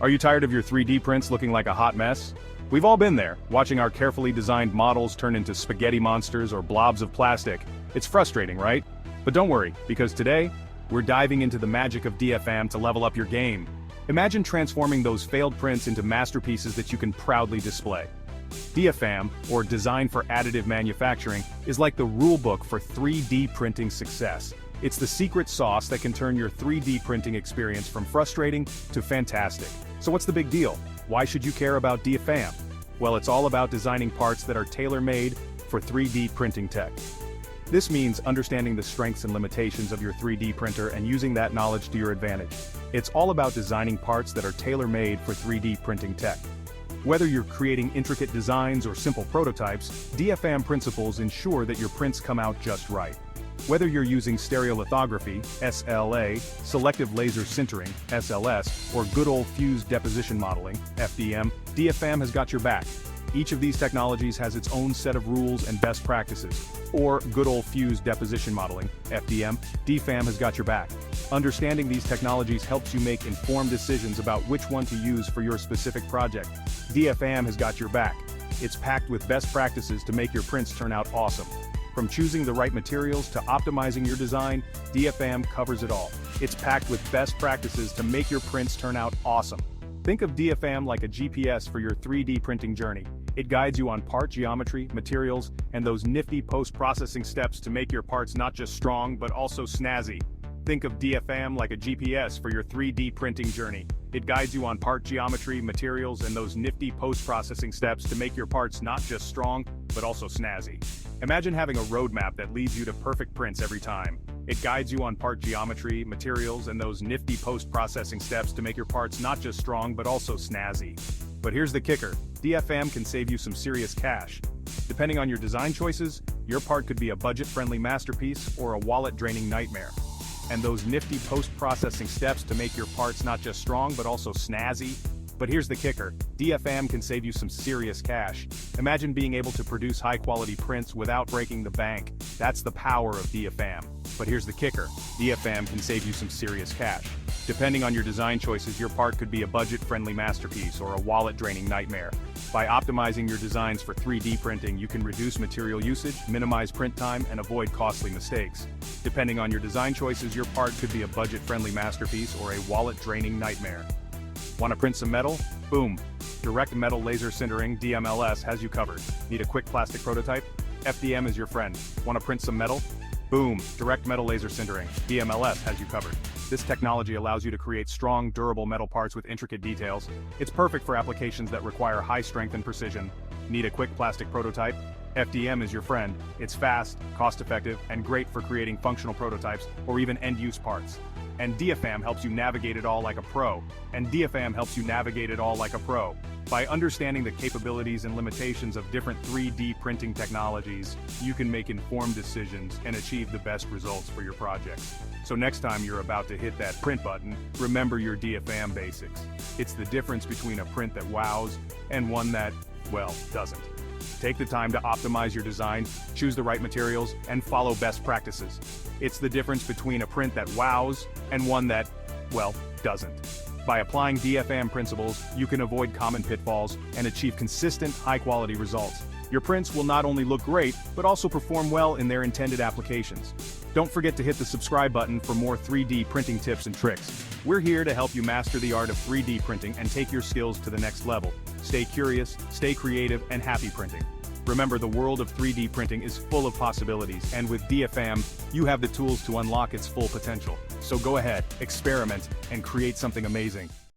Are you tired of your 3D prints looking like a hot mess? We've all been there, watching our carefully designed models turn into spaghetti monsters or blobs of plastic. It's frustrating, right? But don't worry, because today, we're diving into the magic of DFM to level up your game. Imagine transforming those failed prints into masterpieces that you can proudly display. DFM, or Design for Additive Manufacturing, is like the rulebook for 3D printing success. It's the secret sauce that can turn your 3D printing experience from frustrating to fantastic. So what's the big deal? Why should you care about DFM? Well, it's all about designing parts that are tailor-made for 3D printing tech. This means understanding the strengths and limitations of your 3D printer and using that knowledge to your advantage. It's all about designing parts that are tailor-made for 3D printing tech. Whether you're creating intricate designs or simple prototypes, DFM principles ensure that your prints come out just right. Whether you're using stereolithography, SLA, selective laser sintering, SLS, or good old fused deposition modeling, FDM, DFM has got your back. Each of these technologies has its own set of rules and best practices. Or good old fused deposition modeling, FDM, DFM has got your back. Understanding these technologies helps you make informed decisions about which one to use for your specific project. DFM has got your back. It's packed with best practices to make your prints turn out awesome. From choosing the right materials to optimizing your design, DFM covers it all. It's packed with best practices to make your prints turn out awesome. Think of DFM like a GPS for your 3D printing journey. It guides you on part geometry, materials, and those nifty post-processing steps to make your parts not just strong but also snazzy. Think of DFM like a GPS for your 3D printing journey. It guides you on part geometry, materials, and those nifty post-processing steps to make your parts not just strong, but also snazzy. Imagine having a roadmap that leads you to perfect prints every time. It guides you on part geometry, materials, and those nifty post-processing steps to make your parts not just strong, but also snazzy. But here's the kicker, DFM can save you some serious cash. Depending on your design choices, your part could be a budget-friendly masterpiece or a wallet-draining nightmare. And those nifty post-processing steps to make your parts not just strong but also snazzy. But here's the kicker, DFM can save you some serious cash. Imagine being able to produce high-quality prints without breaking the bank. That's the power of DFM. But here's the kicker, DFM can save you some serious cash. Depending on your design choices, your part could be a budget-friendly masterpiece or a wallet-draining nightmare. By optimizing your designs for 3D printing, you can reduce material usage, minimize print time, and avoid costly mistakes. Depending on your design choices, your part could be a budget-friendly masterpiece or a wallet-draining nightmare. Want to print some metal? Boom! Direct Metal Laser Sintering (DMLS) has you covered. Need a quick plastic prototype? FDM is your friend. Want to print some metal? Boom! Direct Metal Laser Sintering (DMLS) has you covered. This technology allows you to create strong, durable metal parts with intricate details. It's perfect for applications that require high strength and precision. Need a quick plastic prototype? FDM is your friend. It's fast, cost-effective, and great for creating functional prototypes or even end-use parts. And DFM helps you navigate it all like a pro. By understanding the capabilities and limitations of different 3D printing technologies, you can make informed decisions and achieve the best results for your projects. So next time you're about to hit that print button, remember your DFM basics. It's the difference between a print that wows and one that, well, doesn't. Take the time to optimize your design, choose the right materials, and follow best practices. It's the difference between a print that wows and one that, well, doesn't. By applying DFM principles, you can avoid common pitfalls and achieve consistent, high-quality results. Your prints will not only look great, but also perform well in their intended applications. Don't forget to hit the subscribe button for more 3D printing tips and tricks. We're here to help you master the art of 3D printing and take your skills to the next level. Stay curious, stay creative, and happy printing. Remember, the world of 3D printing is full of possibilities, and with DFM, you have the tools to unlock its full potential. So go ahead, experiment, and create something amazing.